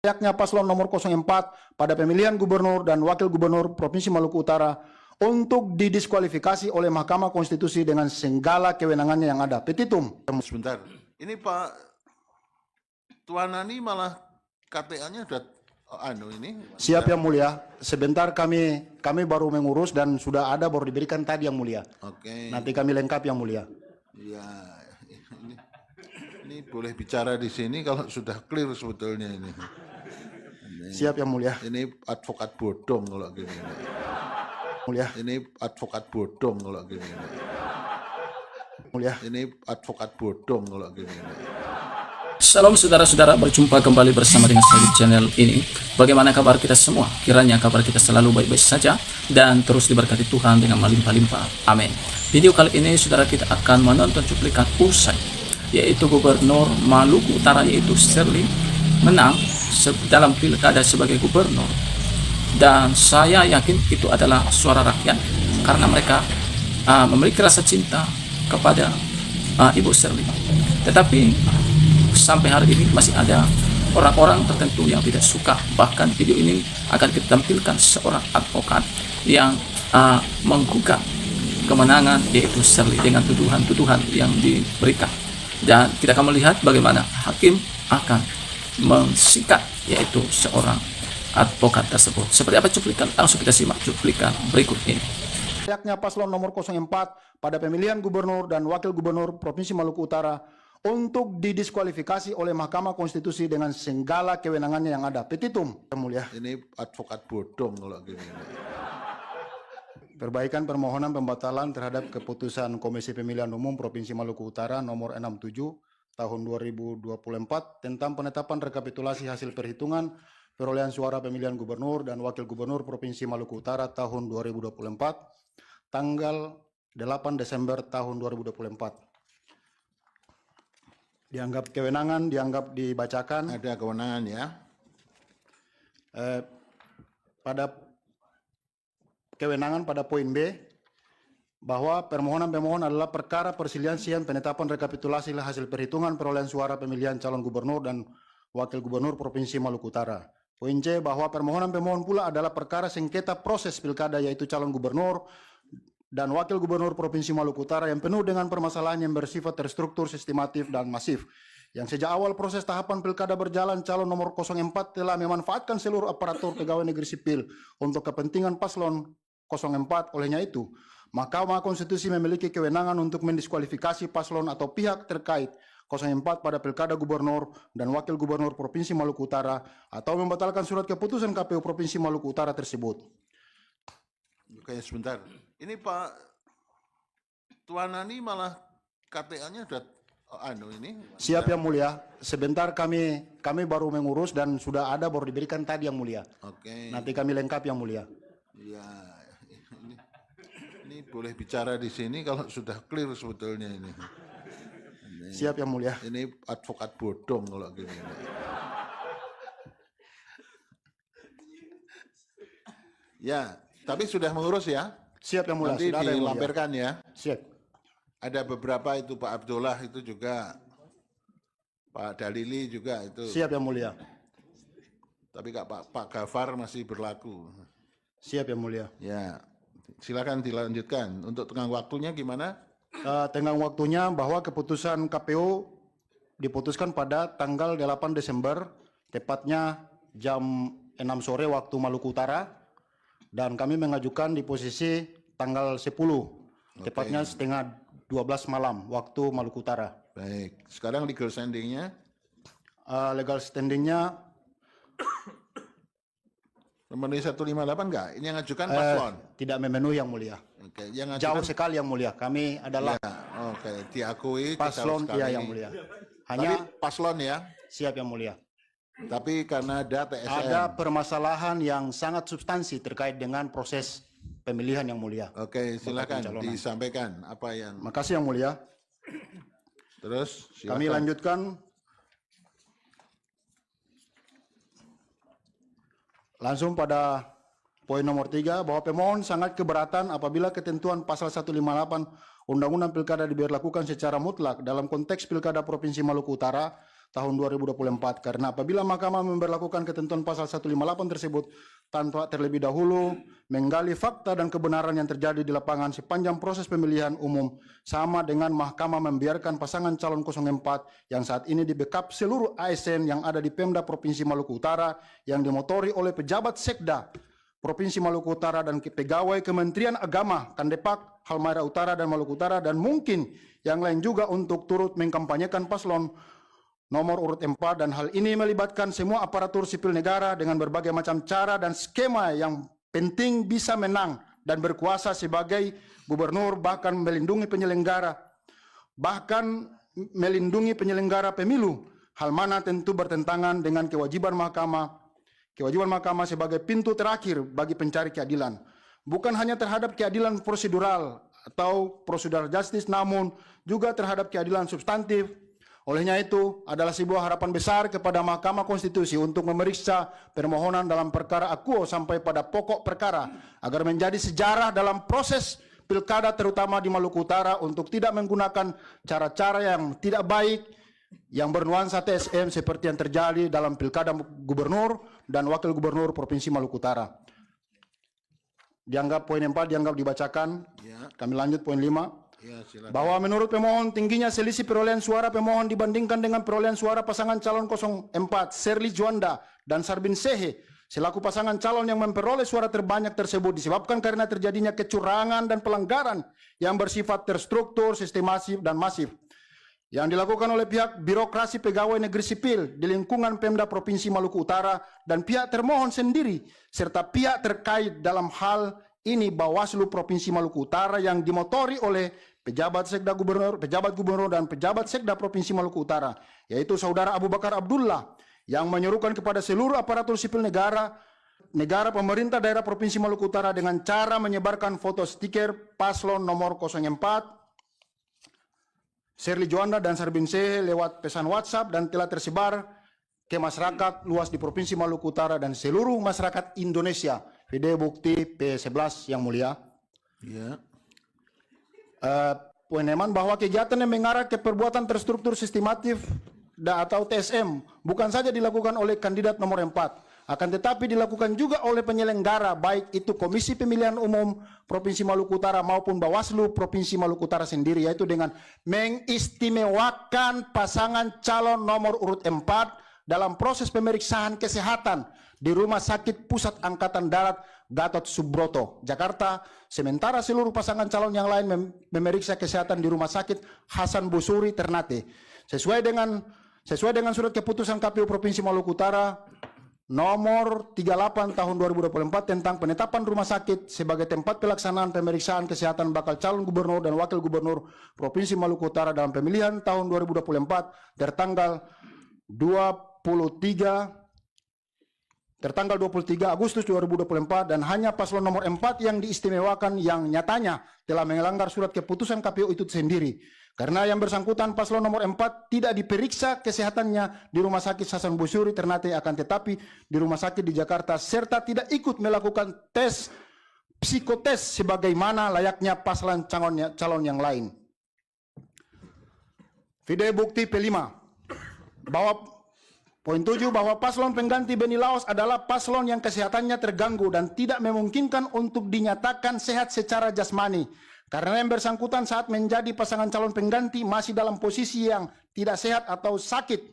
Layaknya paslon nomor 04 pada pemilihan gubernur dan wakil gubernur Provinsi Maluku Utara untuk didiskualifikasi oleh Mahkamah Konstitusi dengan segala kewenangannya yang ada. Petitum. Sebentar, ini Pak Tuanani malah KTA-nya udah ini. Siap yang mulia. Sebentar kami baru mengurus dan sudah ada baru diberikan tadi yang mulia. Oke. Nanti kami lengkap yang mulia. Ya, ini boleh bicara di sini kalau sudah clear sebetulnya ini. Siap yang mulia. Ini advokat bodong kalau gini. Mulia. Ini advokat bodong kalau gini. Mulia. Ini advokat bodong kalau gini. Salam saudara-saudara, berjumpa kembali bersama dengan saya di channel ini. Bagaimana kabar kita semua? Kiranya kabar kita selalu baik-baik saja dan terus diberkati Tuhan dengan melimpah-limpah. Amin. Video kali ini saudara kita akan menonton cuplikan usai, yaitu Gubernur Maluku Utara yaitu Shirley menang dalam pilkada sebagai gubernur. Dan saya yakin itu adalah suara rakyat karena mereka memiliki rasa cinta kepada Ibu Shirley. Tetapi sampai hari ini masih ada orang-orang tertentu yang tidak suka. Bahkan video ini akan kita tampilkan seorang advokat yang menggugat kemenangan yaitu Shirley dengan tuduhan-tuduhan yang diberikan. Dan kita akan melihat bagaimana hakim akan mensikat yaitu seorang advokat tersebut. Seperti apa cuplikan? Langsung kita simak cuplikan berikut ini. Layaknya paslon nomor 04 pada pemilihan gubernur dan wakil gubernur Provinsi Maluku Utara untuk didiskualifikasi oleh Mahkamah Konstitusi dengan segala kewenangannya yang ada. Petitum, yang mulia. Ini advokat bodong kalau gini. Perbaikan permohonan pembatalan terhadap keputusan Komisi Pemilihan Umum Provinsi Maluku Utara nomor 67 tahun 2024 tentang penetapan rekapitulasi hasil perhitungan perolehan suara pemilihan gubernur dan wakil gubernur Provinsi Maluku Utara tahun 2024 tanggal 8 Desember tahun 2024. Dianggap kewenangan, dianggap dibacakan. Ada kewenangan ya. Pada kewenangan pada poin B, bahwa permohonan pemohon adalah perkara perselisihan penetapan rekapitulasi hasil perhitungan perolehan suara pemilihan calon gubernur dan wakil gubernur Provinsi Maluku Utara. Poin C, bahwa permohonan pemohon pula adalah perkara sengketa proses pilkada yaitu calon gubernur dan wakil gubernur Provinsi Maluku Utara yang penuh dengan permasalahan yang bersifat terstruktur, sistematif, dan masif. Yang sejak awal proses tahapan pilkada berjalan, calon nomor 04 telah memanfaatkan seluruh aparatur pegawai negeri sipil untuk kepentingan paslon 04. Olehnya itu, Mahkamah Konstitusi memiliki kewenangan untuk mendiskualifikasi paslon atau pihak terkait 04 pada pilkada gubernur dan wakil gubernur Provinsi Maluku Utara atau membatalkan surat keputusan KPU Provinsi Maluku Utara tersebut. Oke, sebentar. Ini Pak Tuanani malah KTA-nya udah ini. Siap yang mulia. Sebentar kami baru mengurus dan sudah ada baru diberikan tadi yang mulia. Oke. Nanti kami lengkap yang mulia. Ya, ini boleh bicara di sini kalau sudah clear sebetulnya ini. Siap yang mulia. Ini advokat bodong kalau gini. Ya, tapi sudah mengurus ya? Siap yang mulia. Nanti Sudah ada yang mulia. dilampirkan ya. Siap. Ada beberapa itu Pak Abdullah itu juga, Pak Dalili juga itu. Siap yang mulia. Tapi Pak Gafar masih berlaku. Siap yang mulia. Ya, silakan dilanjutkan. Untuk tengah waktunya gimana? Tenggang waktunya bahwa keputusan KPU diputuskan pada tanggal 8 Desember, tepatnya jam 6 sore waktu Maluku Utara, dan kami mengajukan di posisi tanggal 10, tepatnya setengah 12 malam waktu Maluku Utara. Baik, sekarang legal standing-nya? Legal standing-nya memenuhi 158 enggak? Ini yang ngajukan paslon? tidak memenuhi yang mulia. Oke, yang ngajukan, Jauh sekali yang mulia. Kami adalah ya, oke, diakui paslon, jauh iya sekali. yang mulia. Tapi Hanya paslon ya? siap yang mulia. Tapi karena ada TSM. Ada permasalahan yang sangat substansi terkait dengan proses pemilihan yang mulia. Oke, silakan pencalonan. disampaikan apa yang. Makasih yang mulia. Terus silakan. Kami lanjutkan. Langsung pada poin nomor 3, bahwa pemohon sangat keberatan apabila ketentuan pasal 158 Undang-Undang Pilkada diberlakukan secara mutlak dalam konteks Pilkada Provinsi Maluku Utara tahun 2024. Karena apabila Mahkamah memberlakukan ketentuan pasal 158 tersebut tanpa terlebih dahulu menggali fakta dan kebenaran yang terjadi di lapangan sepanjang proses pemilihan umum, sama dengan Mahkamah membiarkan pasangan calon 04 yang saat ini di backup seluruh ASN yang ada di Pemda Provinsi Maluku Utara yang dimotori oleh pejabat Sekda Provinsi Maluku Utara dan pegawai Kementerian Agama, Kandepak, Halmahera Utara dan Maluku Utara, dan mungkin yang lain juga untuk turut mengkampanyekan paslon nomor urut 4, dan hal ini melibatkan semua aparatur sipil negara dengan berbagai macam cara dan skema yang penting bisa menang dan berkuasa sebagai gubernur, bahkan melindungi penyelenggara pemilu, hal mana tentu bertentangan dengan kewajiban mahkamah sebagai pintu terakhir bagi pencari keadilan, bukan hanya terhadap keadilan prosedural atau procedural justice, namun juga terhadap keadilan substantif. Olehnya itu adalah sebuah harapan besar kepada Mahkamah Konstitusi untuk memeriksa permohonan dalam perkara akuo sampai pada pokok perkara agar menjadi sejarah dalam proses pilkada terutama di Maluku Utara untuk tidak menggunakan cara-cara yang tidak baik yang bernuansa TSM seperti yang terjadi dalam pilkada gubernur dan wakil gubernur Provinsi Maluku Utara. Dianggap poin 4 dianggap dibacakan. Ya. Kami lanjut poin 5. Ya, silakan. Bahwa menurut pemohon tingginya selisih perolehan suara pemohon dibandingkan dengan perolehan suara pasangan calon 04 Serli Juanda dan Sarbin Sehe selaku pasangan calon yang memperoleh suara terbanyak tersebut disebabkan karena terjadinya kecurangan dan pelanggaran yang bersifat terstruktur, sistematis dan masif yang dilakukan oleh pihak birokrasi pegawai negeri sipil di lingkungan Pemda Provinsi Maluku Utara dan pihak termohon sendiri serta pihak terkait dalam hal ini Bawaslu Provinsi Maluku Utara yang dimotori oleh pejabat gubernur dan pejabat Sekda Provinsi Maluku Utara, yaitu Saudara Abu Bakar Abdullah, yang menyerukan kepada seluruh aparatur sipil negara pemerintah daerah Provinsi Maluku Utara dengan cara menyebarkan foto stiker paslon nomor 04 Serli Juanda dan Sarbin Sehe lewat pesan WhatsApp dan telah tersebar ke masyarakat luas di Provinsi Maluku Utara dan seluruh masyarakat Indonesia. Video bukti P11 yang mulia. Ya. Poin eman bahwa kegiatan yang mengarah ke perbuatan terstruktur sistematif atau TSM bukan saja dilakukan oleh kandidat nomor 4, akan tetapi dilakukan juga oleh penyelenggara baik itu Komisi Pemilihan Umum Provinsi Maluku Utara maupun Bawaslu Provinsi Maluku Utara sendiri, yaitu dengan mengistimewakan pasangan calon nomor urut 4 dalam proses pemeriksaan kesehatan di Rumah Sakit Pusat Angkatan Darat Gatot Subroto, Jakarta, sementara seluruh pasangan calon yang lain memeriksa kesehatan di Rumah Sakit Hasan Busuri Ternate. Sesuai dengan surat keputusan KPU Provinsi Maluku Utara nomor 38 tahun 2024 tentang penetapan rumah sakit sebagai tempat pelaksanaan pemeriksaan kesehatan bakal calon gubernur dan wakil gubernur Provinsi Maluku Utara dalam pemilihan tahun 2024 tertanggal 23 Agustus 2024 dan hanya paslon nomor 4 yang diistimewakan yang nyatanya telah melanggar surat keputusan KPU itu sendiri. Karena yang bersangkutan paslon nomor 4 tidak diperiksa kesehatannya di Rumah Sakit Hasan Busuri Ternate, akan tetapi di rumah sakit di Jakarta serta tidak ikut melakukan tes psikotes sebagaimana layaknya paslon calon yang lain. Video bukti P5 bahwa poin 7 bahwa paslon pengganti Beni Laos adalah paslon yang kesehatannya terganggu dan tidak memungkinkan untuk dinyatakan sehat secara jasmani. Karena yang bersangkutan saat menjadi pasangan calon pengganti masih dalam posisi yang tidak sehat atau sakit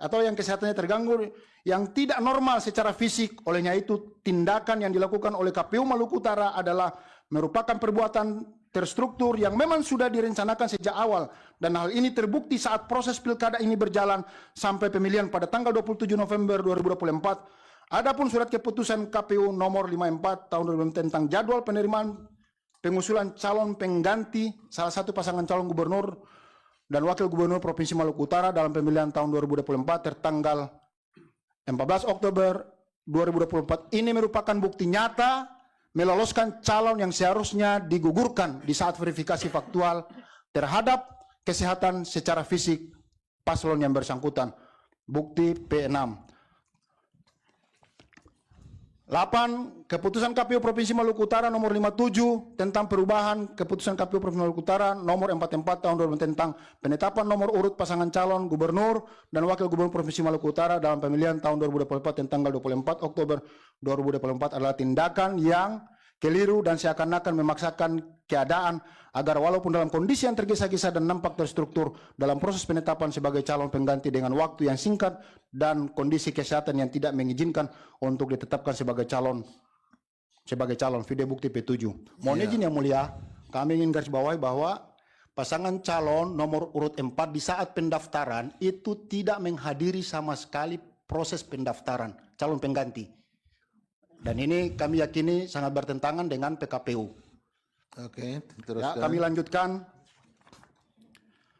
atau yang kesehatannya terganggu yang tidak normal secara fisik. Olehnya itu tindakan yang dilakukan oleh KPU Maluku Utara adalah merupakan perbuatan terstruktur yang memang sudah direncanakan sejak awal dan hal ini terbukti saat proses pilkada ini berjalan sampai pemilihan pada tanggal 27 November 2024. Adapun surat keputusan KPU nomor 54 tahun 2024 tentang jadwal penerimaan pengusulan calon pengganti salah satu pasangan calon gubernur dan wakil gubernur Provinsi Maluku Utara dalam pemilihan tahun 2024 tertanggal 14 Oktober 2024 ini merupakan bukti nyata meloloskan calon yang seharusnya digugurkan di saat verifikasi faktual terhadap kesehatan secara fisik paslon yang bersangkutan. Bukti P6. 8. Keputusan KPU Provinsi Maluku Utara nomor 57 tentang perubahan keputusan KPU Provinsi Maluku Utara nomor 44 tahun 2000 tentang penetapan nomor urut pasangan calon gubernur dan wakil gubernur Provinsi Maluku Utara dalam pemilihan tahun 2024 dan tanggal 24 Oktober 2024 adalah tindakan yang keliru dan seakan-akan memaksakan keadaan agar walaupun dalam kondisi yang tergesa-gesa dan nampak terstruktur dalam proses penetapan sebagai calon pengganti dengan waktu yang singkat dan kondisi kesehatan yang tidak mengizinkan untuk ditetapkan sebagai calon video bukti P7. Mohon izin yang mulia, kami ingin garis bawahi bahwa pasangan calon nomor urut 4 di saat pendaftaran itu tidak menghadiri sama sekali proses pendaftaran calon pengganti. Dan ini kami yakini sangat bertentangan dengan PKPU. Oke, terus Ya, kami lanjutkan.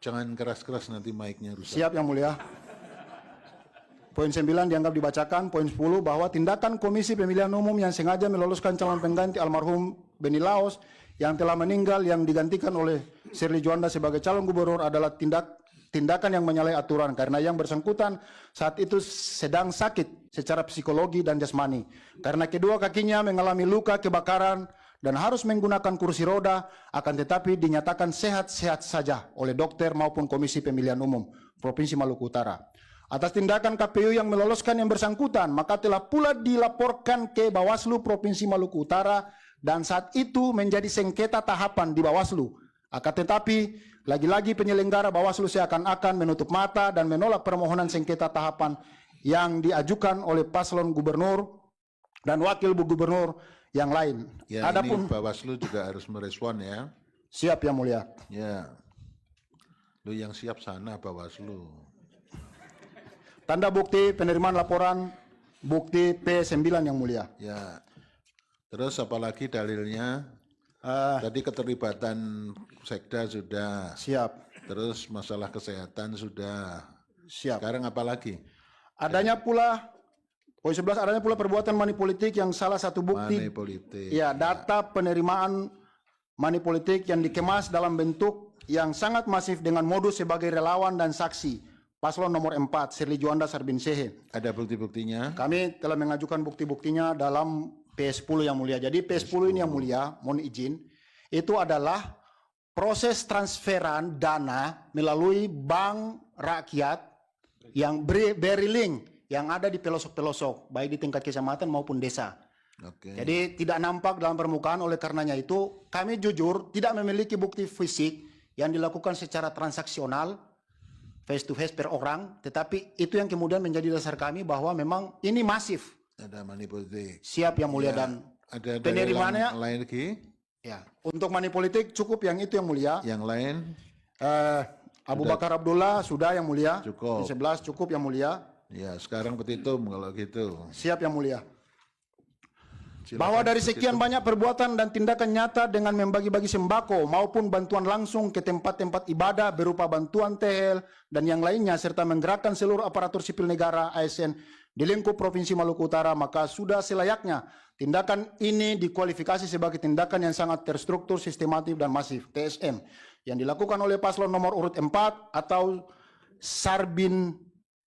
jangan keras-keras nanti mic-nya rusak. Siap yang mulia. Poin 9 dianggap dibacakan. Poin 10 bahwa tindakan Komisi Pemilihan Umum yang sengaja meloloskan calon pengganti almarhum Beni Laos yang telah meninggal yang digantikan oleh Shirley Juanda sebagai calon gubernur adalah tindakan yang menyalahi aturan karena yang bersangkutan saat itu sedang sakit secara psikologi dan jasmani. Karena kedua kakinya mengalami luka kebakaran dan harus menggunakan kursi roda, akan tetapi dinyatakan sehat-sehat saja oleh dokter maupun Komisi Pemilihan Umum Provinsi Maluku Utara. Atas tindakan KPU yang meloloskan yang bersangkutan, maka telah pula dilaporkan ke Bawaslu Provinsi Maluku Utara dan saat itu menjadi sengketa tahapan di Bawaslu. Akan tetapi, lagi-lagi penyelenggara Bawaslu seakan-akan menutup mata dan menolak permohonan sengketa tahapan yang diajukan oleh paslon gubernur dan wakil gubernur yang lain. Ya, Adapun ini Bawaslu juga harus merespon ya. siap yang mulia. Ya. Lu yang siap sana Bawaslu. Tanda bukti penerimaan laporan bukti P9 yang mulia. Ya. Terus apalagi dalilnya? Tadi keterlibatan sekda sudah. Siap. Terus masalah kesehatan sudah. Siap. Sekarang apa lagi? Adanya pula poin 11 adanya pula perbuatan money politik yang salah satu bukti Money politik. ya data penerimaan money politik yang dikemas dalam bentuk yang sangat masif dengan modus sebagai relawan dan saksi. Paslon nomor 4 Shirley Juanda Sarbinsehe. Ada bukti-buktinya? Kami telah mengajukan bukti-buktinya dalam P10 yang mulia. Jadi P10 ini yang mulia, mohon izin, itu adalah proses transferan dana melalui bank rakyat yang beri link yang ada di pelosok-pelosok, baik di tingkat kecamatan maupun desa. Oke. Jadi tidak nampak dalam permukaan, oleh karenanya itu kami jujur tidak memiliki bukti fisik yang dilakukan secara transaksional, face to face per orang, tetapi itu yang kemudian menjadi dasar kami bahwa memang ini masif. Ada money politik. Siap yang mulia Ya, dan ada penerimaannya lain lagi? ya. Untuk money politik cukup yang itu yang mulia. Yang lain? Abu Bakar Abdullah sudah yang mulia. Cukup. 11 cukup yang mulia. Ya, sekarang petitum kalau gitu. Siap yang mulia. Silakan. Bahwa dari sekian banyak perbuatan dan tindakan nyata dengan membagi-bagi sembako maupun bantuan langsung ke tempat-tempat ibadah berupa bantuan tehel dan yang lainnya serta menggerakkan seluruh aparatur sipil negara ASN di lingkup Provinsi Maluku Utara, maka sudah selayaknya tindakan ini dikualifikasi sebagai tindakan yang sangat terstruktur, sistematif dan masif TSM yang dilakukan oleh paslon nomor urut 4 atau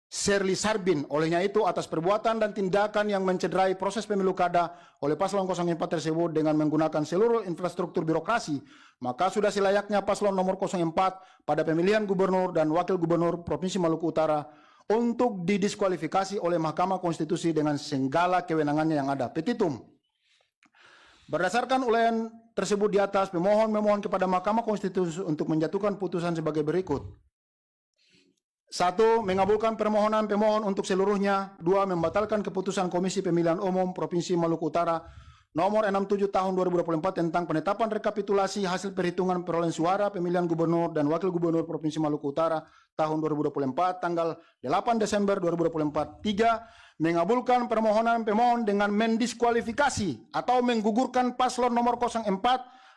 Shirley Sarbin. Olehnya itu atas perbuatan dan tindakan yang mencederai proses pemilu kada oleh paslon 04 tersebut dengan menggunakan seluruh infrastruktur birokrasi, maka sudah selayaknya paslon nomor 04 pada pemilihan gubernur dan wakil gubernur Provinsi Maluku Utara untuk didiskualifikasi oleh Mahkamah Konstitusi dengan segala kewenangannya yang ada. Petitum. Berdasarkan uraian tersebut di atas, pemohon memohon kepada Mahkamah Konstitusi untuk menjatuhkan putusan sebagai berikut. 1. Mengabulkan permohonan pemohon untuk seluruhnya. 2. Membatalkan keputusan Komisi Pemilihan Umum Provinsi Maluku Utara nomor 67 tahun 2024 tentang penetapan rekapitulasi hasil perhitungan perolehan suara pemilihan gubernur dan wakil gubernur Provinsi Maluku Utara tahun 2024 tanggal 8 Desember 2024. 3. Mengabulkan permohonan pemohon dengan mendiskualifikasi atau menggugurkan paslon nomor 04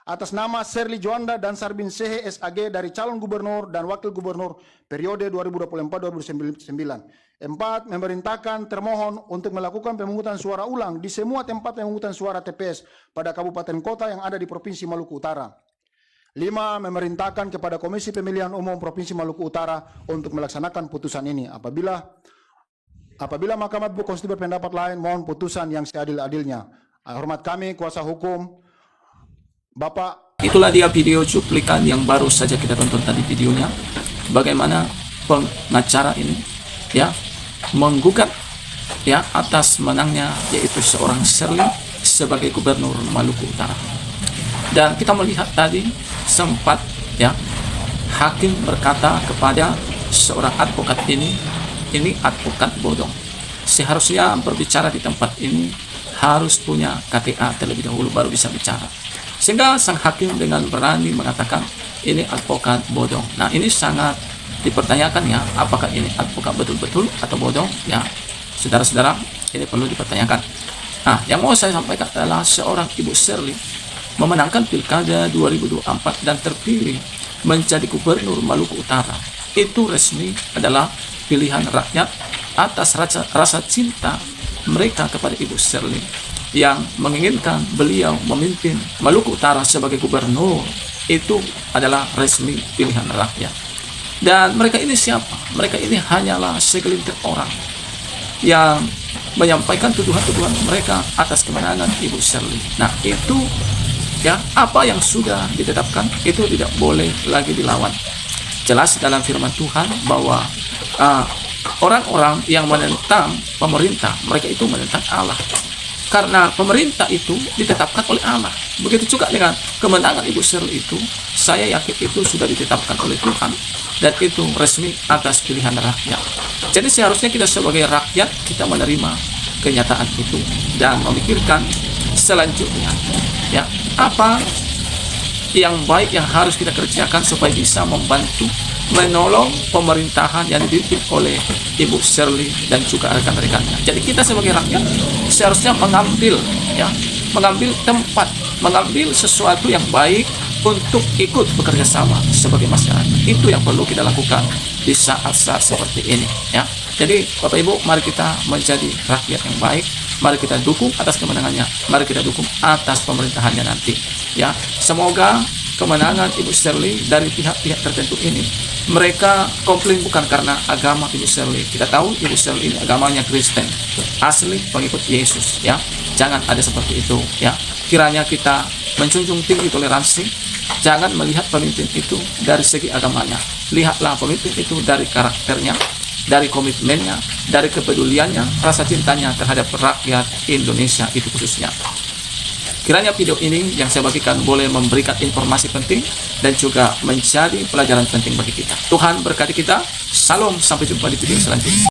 atas nama Shirley Juanda dan Sarbinsehe SAG dari calon gubernur dan wakil gubernur periode 2024-2029. 4. Memerintahkan termohon untuk melakukan pemungutan suara ulang di semua tempat pemungutan suara TPS pada kabupaten kota yang ada di Provinsi Maluku Utara. 5. Memerintahkan kepada Komisi Pemilihan Umum Provinsi Maluku Utara untuk melaksanakan putusan ini apabila Apabila Mahkamah Konstitusi berpendapat lain, mohon putusan yang seadil-adilnya. Hormat kami, kuasa hukum, Bapak. Itulah dia video cuplikan yang baru saja kita tonton tadi videonya. Bagaimana pengacara ini ya menggugat ya atas menangnya yaitu seorang Shirley sebagai gubernur Maluku Utara. Dan kita melihat tadi sempat ya hakim berkata kepada seorang advokat ini advokat bodong. Seharusnya berbicara di tempat ini harus punya KTA terlebih dahulu baru bisa bicara. Sehingga sang hakim dengan berani mengatakan ini advokat bodong. Nah, ini sangat dipertanyakan ya, apakah ini advokat betul-betul atau bodong ya. Saudara-saudara, ini perlu dipertanyakan. Nah, yang mau saya sampaikan adalah seorang Ibu Shirley memenangkan Pilkada 2024 dan terpilih menjadi gubernur Maluku Utara. Itu resmi adalah pilihan rakyat atas rasa cinta mereka kepada Ibu Shirley yang menginginkan beliau memimpin Maluku Utara sebagai gubernur. Itu adalah resmi pilihan rakyat. Dan mereka ini siapa? Mereka ini hanyalah segelintir orang yang menyampaikan tuduhan-tuduhan mereka atas kemenangan Ibu Shirley. Nah, itu ya, apa yang sudah ditetapkan itu tidak boleh lagi dilawan. Jelas dalam firman Tuhan bahwa orang-orang yang menentang pemerintah, mereka itu menentang Allah. Karena pemerintah itu ditetapkan oleh Allah. Begitu juga dengan kemenangan Ibu Shirley itu, saya yakin itu sudah ditetapkan oleh Tuhan dan itu resmi atas pilihan rakyat. Jadi seharusnya kita sebagai rakyat kita menerima kenyataan itu dan memikirkan selanjutnya ya apa yang baik yang harus kita kerjakan supaya bisa membantu menolong pemerintahan yang dipimpin oleh Ibu Shirley dan juga rekan-rekannya. Jadi kita sebagai rakyat seharusnya mengambil tempat, mengambil sesuatu yang baik untuk ikut bekerja sama sebagai masyarakat. Itu yang perlu kita lakukan di saat-saat seperti ini ya. Jadi Bapak Ibu, mari kita menjadi rakyat yang baik. Mari kita dukung atas kemenangannya. Mari kita dukung atas pemerintahannya nanti ya. Semoga kemenangan Ibu Shirley dari pihak-pihak tertentu ini, mereka komplain bukan karena agama Ibu Shirley. Kita tahu Ibu Shirley ini agamanya Kristen, asli pengikut Yesus ya. Jangan ada seperti itu ya. Kiranya kita menjunjung tinggi toleransi. Jangan melihat pemimpin itu dari segi agamanya. Lihatlah pemimpin itu dari karakternya, dari komitmennya, dari kepeduliannya, rasa cintanya terhadap rakyat Indonesia itu khususnya. Kiranya video ini yang saya bagikan boleh memberikan informasi penting dan juga menjadi pelajaran penting bagi kita. Tuhan berkati kita. Salam, sampai jumpa di video selanjutnya.